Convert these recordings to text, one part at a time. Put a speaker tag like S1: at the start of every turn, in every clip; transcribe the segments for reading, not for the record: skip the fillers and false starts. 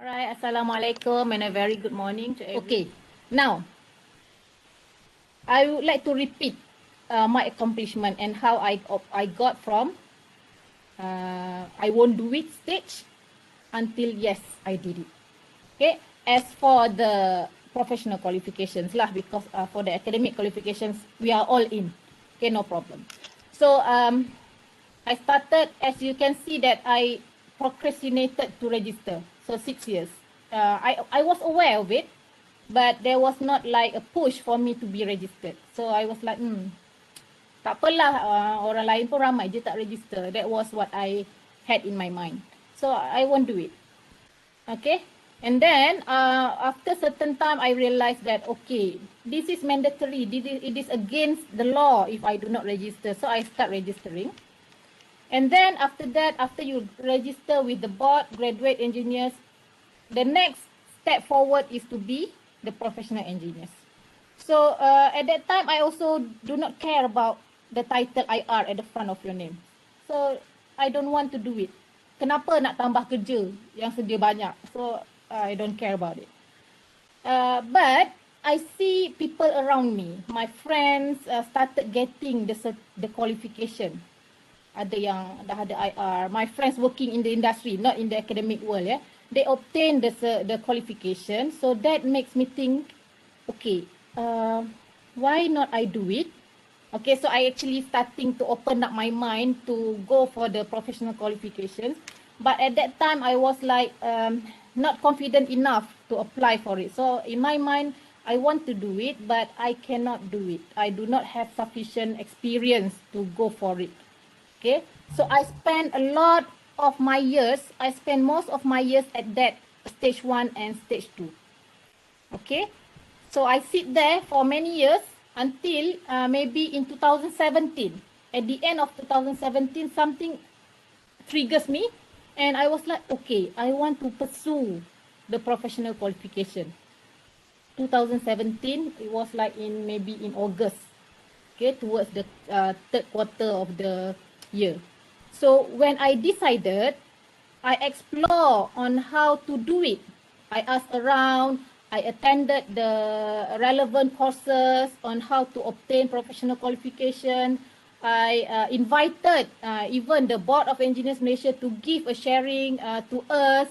S1: Alright, Assalamualaikum and a very good morning to everyone. Okay, now I would like to repeat my accomplishment and how I got from I won't do it stage until yes, I did it. Okay, as for the professional qualifications lah, because for the academic qualifications, we are all in. Okay, no problem. So I started, as you can see that I procrastinated to register. So 6 years. I was aware of it, but there was not like a push for me to be registered. So I was like, tak apalah, orang lain pun ramai je tak register. That was what I had in my mind. So I won't do it. Okay. And then after certain time, I realized that, okay, this is mandatory. It is against the law if I do not register. So I start registering. And then after that, after you register with the board, graduate engineers, the next step forward is to be the professional engineers. So at that time, I also do not care about the title IR at the front of your name. So I don't want to do it. Kenapa nak tambah kerja yang sedia banyak? So I don't care about it. But I see people around me, my friends started getting the qualification. Ada yang dah ada IR. My friends working in the industry, not in the academic world, yeah. They obtain the qualification. So that makes me think, okay, why not I do it? Okay, so I actually starting to open up my mind to go for the professional qualifications. But at that time, I was like not confident enough to apply for it. So in my mind, I want to do it, but I cannot do it. I do not have sufficient experience to go for it. Okay, so I spent a lot of my years, I spent most of my years at that stage 1 and stage 2. Okay, so I sit there for many years until maybe in 2017. At the end of 2017, something triggers me and I was like, okay, I want to pursue the professional qualification. 2017, it was like maybe in August, okay, towards the third quarter of the year. So when I decided, I explore on how to do it. I asked around, I attended the relevant courses on how to obtain professional qualification. I invited even the Board of Engineers Malaysia to give a sharing to us.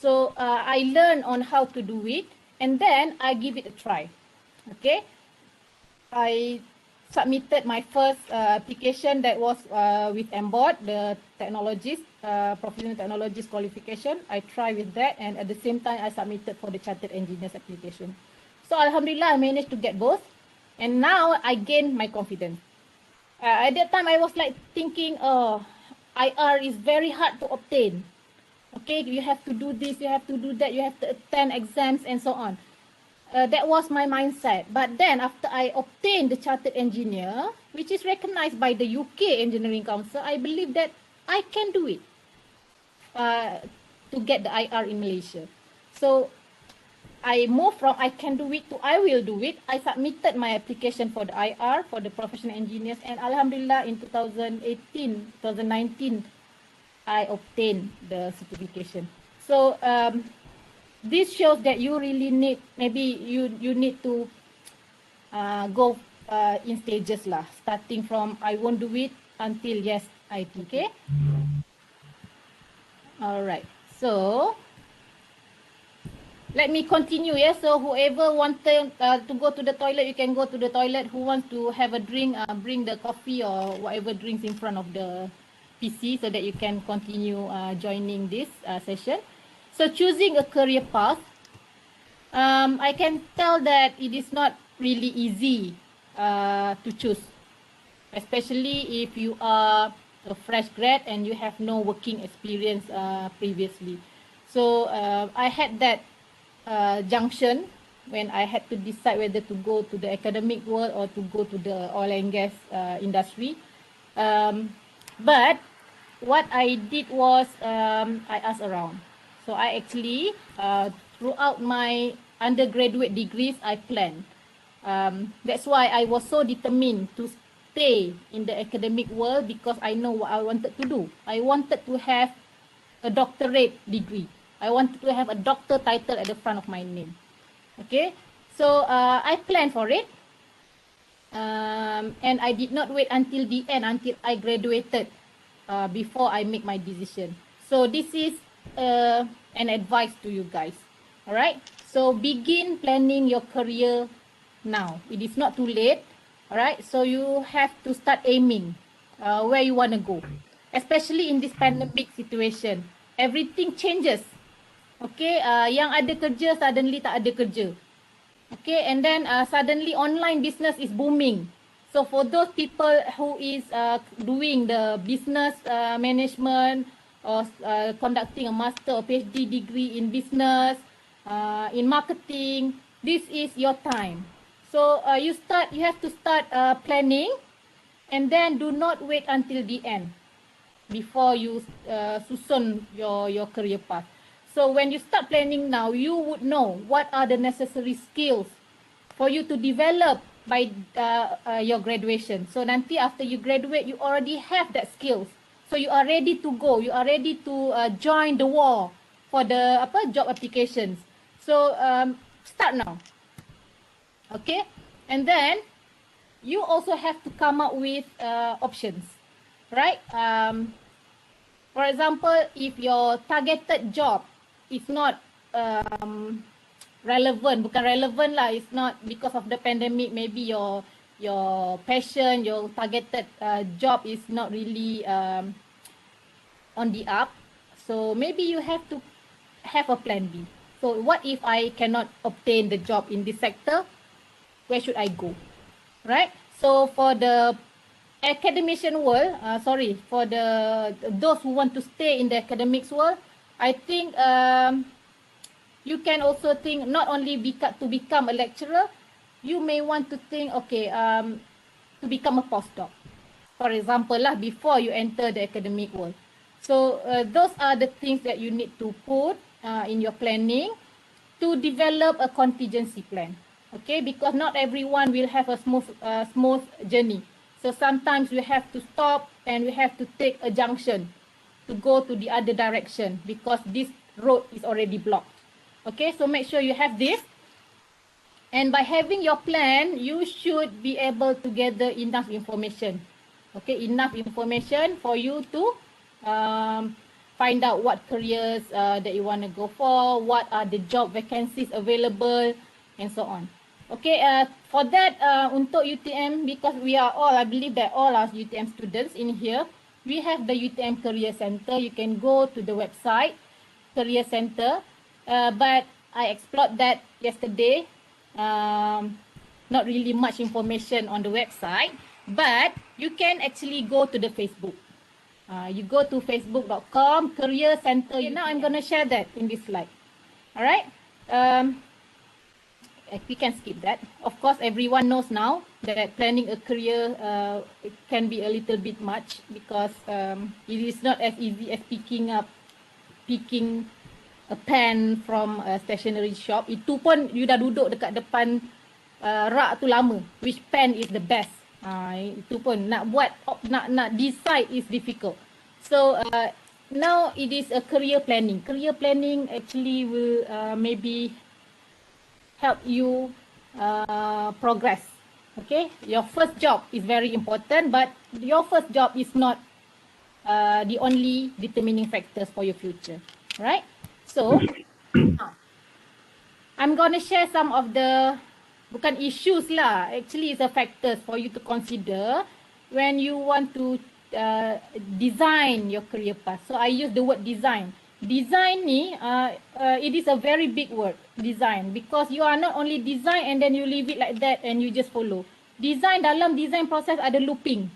S1: So I learned on how to do it and then I give it a try. Okay, I submitted my first application that was with MBOD, the technologist, professional technologist qualification. I tried with that and at the same time I submitted for the chartered engineers application. So Alhamdulillah, I managed to get both and now I gained my confidence. At that time I was like thinking, oh, IR is very hard to obtain. Okay, you have to do this, you have to do that, you have to attend exams and so on. That was my mindset. But then after I obtained the chartered engineer, which is recognized by the UK Engineering Council, I believe that I can do it to get the IR in Malaysia. So I moved from I can do it to I will do it. I submitted my application for the IR, for the professional engineers, and Alhamdulillah in 2018, 2019, I obtained the certification. So this shows that you really need, maybe you need to go in stages lah, starting from I won't do it until yes, I do. Okay. Alright. So let me continue. Yeah. So whoever wanted to go to the toilet, you can go to the toilet. Who wants to have a drink, bring the coffee or whatever drinks in front of the PC so that you can continue joining this session. So choosing a career path, I can tell that it is not really easy to choose, especially if you are a fresh grad and you have no working experience previously. So I had that junction when I had to decide whether to go to the academic world or to go to the oil and gas industry. But what I did was I asked around. So I actually, throughout my undergraduate degrees, I planned. That's why I was so determined to stay in the academic world because I know what I wanted to do. I wanted to have a doctorate degree. I wanted to have a doctor title at the front of my name. Okay, so I planned for it. And I did not wait until the end, until I graduated, before I make my decision. So this is an advice to you guys. All right. So begin planning your career now. It is not too late. All right. So you have to start aiming where you want to go, especially in this pandemic situation. Everything changes. Okay. Yang ada kerja suddenly tak ada kerja. Okay, and then suddenly online business is booming. So for those people who is doing the business management or conducting a master or PhD degree in business, in marketing, this is your time. So you have to start planning, and then do not wait until the end before you susun your career path. So when you start planning now, you would know what are the necessary skills for you to develop by your graduation. So nanti after you graduate, you already have that skills. So you are ready to go. You are ready to join the war for the job applications. So start now. Okay, and then you also have to come up with options, right? For example, if your targeted job is not relevant, bukan relevant lah, it's not because of the pandemic, maybe your passion, your targeted job is not really on the up. So maybe you have to have a plan B. So what if I cannot obtain the job in this sector? Where should I go? Right? So for the academician world, for those who want to stay in the academics world, I think you can also think not only to become a lecturer, you may want to think, okay, to become a postdoc, for example lah, before you enter the academic world. So those are the things that you need to put in your planning to develop a contingency plan. Okay, because not everyone will have a smooth journey. So sometimes we have to stop and we have to take a junction to go to the other direction because this road is already blocked. Okay, so make sure you have this. And by having your plan, you should be able to gather enough information. Okay, enough information for you to find out what careers that you want to go for, what are the job vacancies available, and so on. Okay, for that, untuk UTM, because we are all, I believe that all our UTM students in here, we have the UTM Career Center. You can go to the website, Career Center, but I explored that yesterday. Not really much information on the website, but you can actually go to the Facebook. You go to facebook.com, Career Center. Okay, now I'm going to share that in this slide. All right. We can skip that. Of course, everyone knows now that planning a career it can be a little bit much because it is not as easy as picking a pen from a stationery shop. Itu pun you dah duduk dekat depan rak tu lama. Which pen is the best? Itu pun nak buat, nak decide is difficult. So now it is a career planning. Career planning actually will maybe help you progress. Okay, your first job is very important, but your first job is not the only determining factors for your future, right? So I'm gonna share some of the bukan issues lah, actually it's a factors for you to consider when you want to design your career path. So I use the word design. Design ni, it is a very big word, design, because you are not only design and then you leave it like that and you just follow. Design, dalam design process ada looping.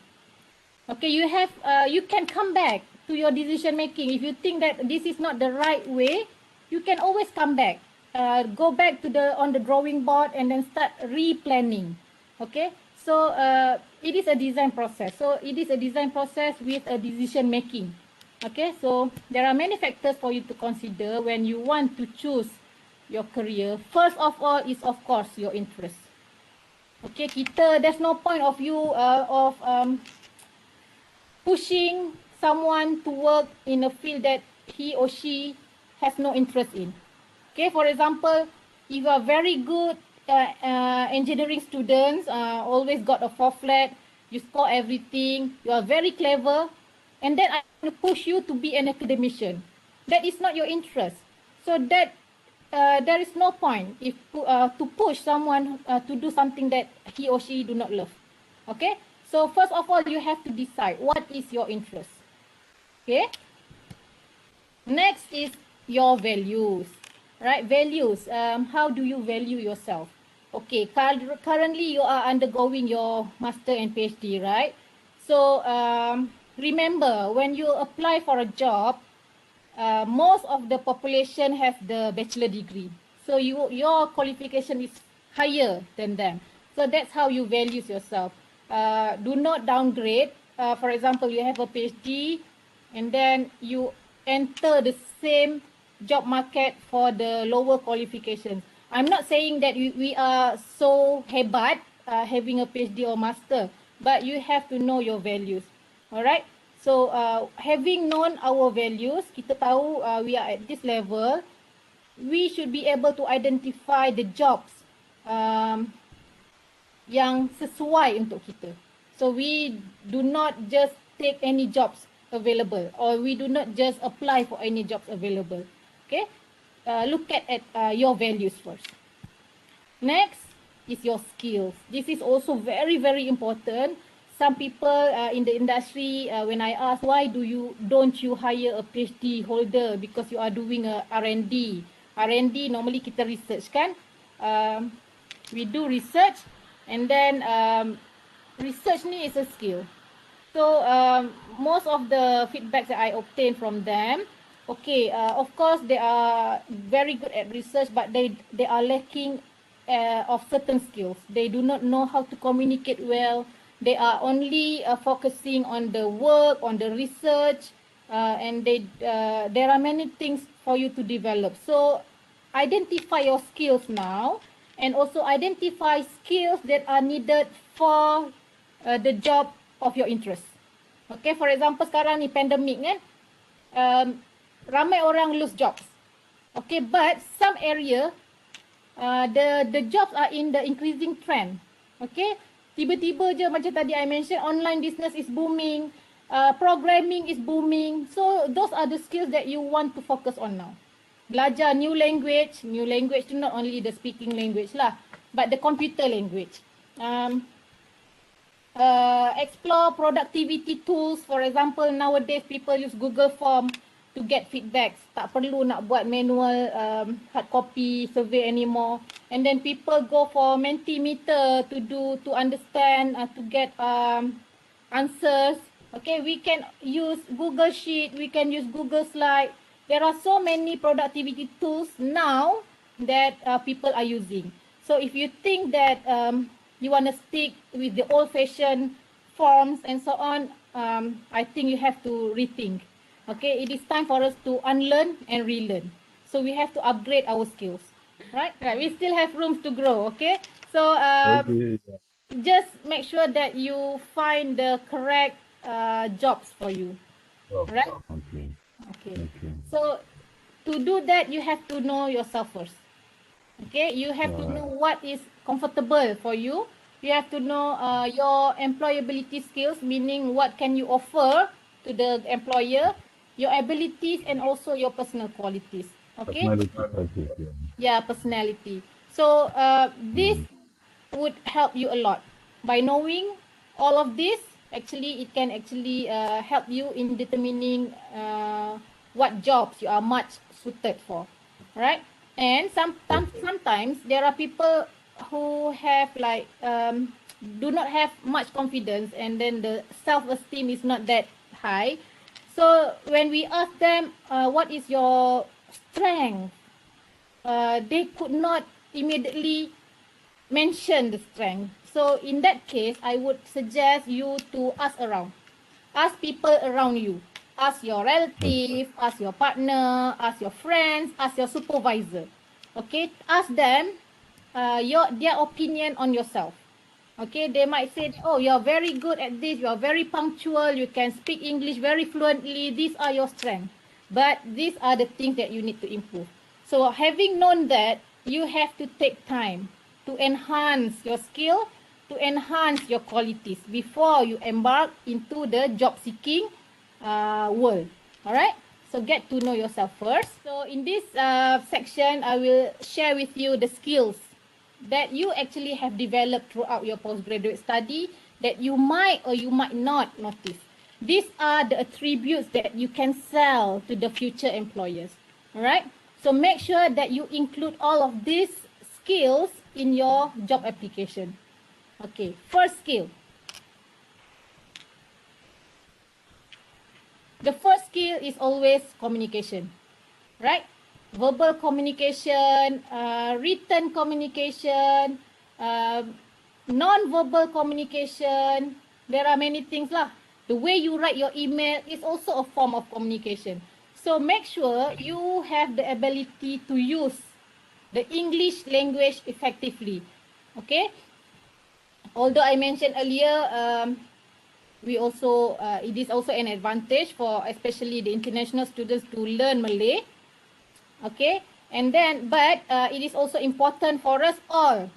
S1: Okay, you can come back to your decision making. If you think that this is not the right way, you can always come back. Go back to on the drawing board and then start replanning. Okay, so it is a design process. So it is a design process with a decision making. Okay, so there are many factors for you to consider when you want to choose your career. First of all is of course your interest. Okay, there's no point of you pushing someone to work in a field that he or she has no interest in. Okay, for example, if you are very good engineering students, always got a 4 flat, you score everything, you are very clever, and then I want to push you to be an academician. That is not your interest. So that there is no point if to push someone to do something that he or she do not love. Okay, so first of all, you have to decide what is your interest. Okay. Next is your values, right? Values. How do you value yourself? Okay, currently you are undergoing your master and PhD, right? So remember, when you apply for a job, most of the population have the bachelor degree. So your qualification is higher than them. So that's how you value yourself. Do not downgrade. For example, you have a PhD, and then you enter the same job market for the lower qualifications. I'm not saying that we are so hebat having a PhD or master, but you have to know your values. Alright? So having known our values, kita tahu we are at this level, we should be able to identify the jobs yang sesuai untuk kita. So we do not just take any jobs available, or we do not just apply for any jobs available. Okay, look at your values first. Next is your skills. This is also very, very important. Some people in the industry, when I ask why don't you hire a PhD holder because you are doing a R&D. R&D normally kita research kan. We do research, and then research ni is a skill. So most of the feedback that I obtain from them, okay, of course they are very good at research, but they are lacking of certain skills. They do not know how to communicate well. They are only focusing on the work, on the research, and there are many things for you to develop. So identify your skills now, and also identify skills that are needed for the job of your interest. Okay, for example sekarang ni pandemic kan, ramai orang lose jobs. Okay, but some area the jobs are in the increasing trend. Okay, tiba-tiba je macam tadi I mention, online business is booming, programming is booming. So those are the skills that you want to focus on now. Belajar new language tu not only the speaking language lah, but the computer language. Explore productivity tools. For example, nowadays people use Google Form to get feedbacks. Tak perlu nak buat manual hard copy survey anymore. And then people go for Mentimeter to understand, to get answers. Okay, we can use Google Sheet, we can use Google Slide. There are so many productivity tools now that people are using. So if you think that you want to stick with the old-fashioned forms and so on, I think you have to rethink. Okay, it is time for us to unlearn and relearn. So we have to upgrade our skills, right? We still have room to grow. Okay, so just make sure that you find the correct jobs for you, right? Okay. So to do that, you have to know yourself first. Okay, you have to know what is comfortable for you. You have to know your employability skills, meaning what can you offer to the employer, your abilities, and also your personal qualities. Okay.
S2: Personality.
S1: Yeah, personality. So this would help you a lot. By knowing all of this, actually it can actually help you in determining what jobs you are much suited for, right? And sometimes there are people who have like do not have much confidence, and then the self-esteem is not that high. So when we ask them what is your strength, they could not immediately mention the strength. So in that case, I would suggest you to ask around. Ask people around you. Ask your relative, ask your partner, ask your friends, ask your supervisor. Okay, ask them their opinion on yourself. Okay, they might say, oh, you're very good at this, you're very punctual, you can speak English very fluently, these are your strengths. But these are the things that you need to improve. So having known that, you have to take time to enhance your skill, to enhance your qualities before you embark into the job seeking world. All right. So get to know yourself first. So in this section, I will share with you the skills that you actually have developed throughout your postgraduate study that you might or you might not notice. These are the attributes that you can sell to the future employers. All right. So make sure that you include all of these skills in your job application. Okay. First skill. The first skill is always communication, right? Verbal communication, written communication, non-verbal communication. There are many things lah. The way you write your email is also a form of communication. So make sure you have the ability to use the English language effectively. Okay? Although I mentioned earlier, we also it is also an advantage for especially the international students to learn Malay. Okay, and then but it is also important for us all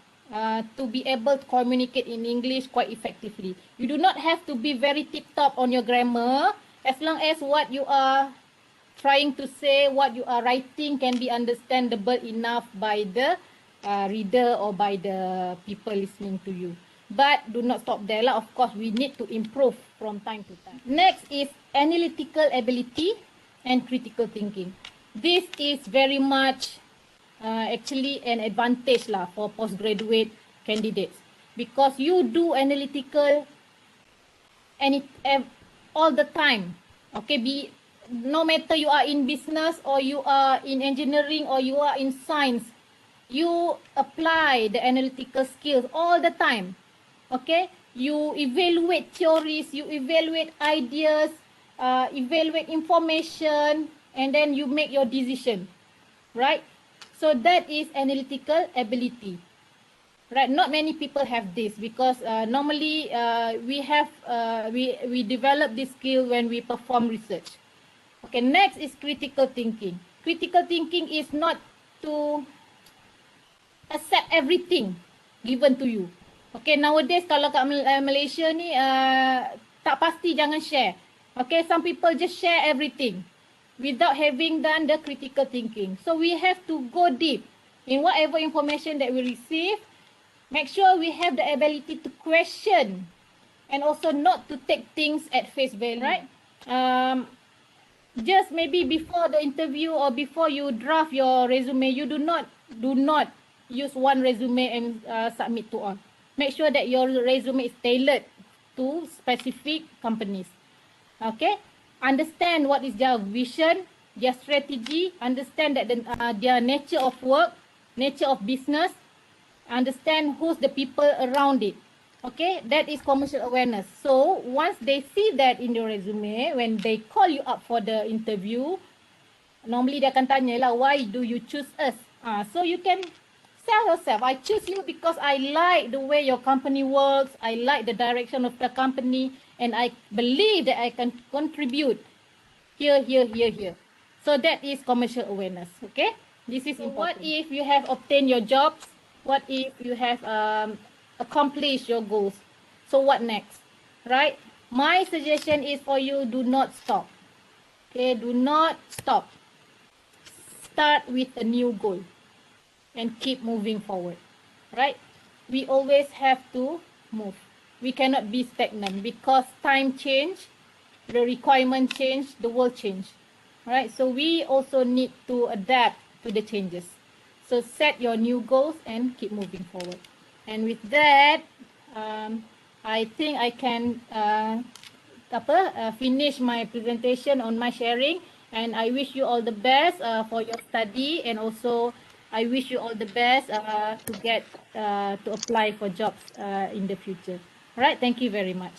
S1: to be able to communicate in English quite effectively. You do not have to be very tip top on your grammar, as long as what you are trying to say, what you are writing can be understandable enough by the reader or by the people listening to you. But do not stop there lah. Of course, we need to improve from time to time. Next is analytical ability and critical thinking. This is very much actually an advantage lah for postgraduate candidates, because you do analytical all the time. Okay, no matter you are in business or you are in engineering or you are in science, you apply the analytical skills all the time. Okay, you evaluate theories, you evaluate ideas, evaluate information, and then you make your decision, right? So that is analytical ability, right? Not many people have this, because normally we develop this skill when we perform research. Okay, next is critical thinking. Critical thinking is not to accept everything given to you. Okay, nowadays kalau kat Malaysia ni tak pasti jangan share. Okay, some people just share everything without having done the critical thinking. So we have to go deep in whatever information that we receive. Make sure we have the ability to question and also not to take things at face value, right? Just maybe before the interview or before you draft your resume, you do not use one resume and submit to all. Make sure that your resume is tailored to specific companies. Okay, understand what is their vision, their strategy, understand that their nature of work, nature of business, understand who's the people around it. Okay, that is commercial awareness. So once they see that in your resume, when they call you up for the interview, normally dia akan tanya lah, why do you choose us? So you can tell yourself, I choose you because I like the way your company works, I like the direction of the company, and I believe that I can contribute here. So that is commercial awareness, okay? This is important. What if you have obtained your jobs? What if you have accomplished your goals? So what next, right? My suggestion is for you, do not stop. Okay, do not stop. Start with a new goal and keep moving forward, right? We always have to move. We cannot be stagnant, because time change, the requirement change, the world change, right? So we also need to adapt to the changes. So set your new goals and keep moving forward. And with that, I think I can finish my presentation on my sharing. And I wish you all the best for your study, and also I wish you all the best to apply for jobs in the future. All right, thank you very much.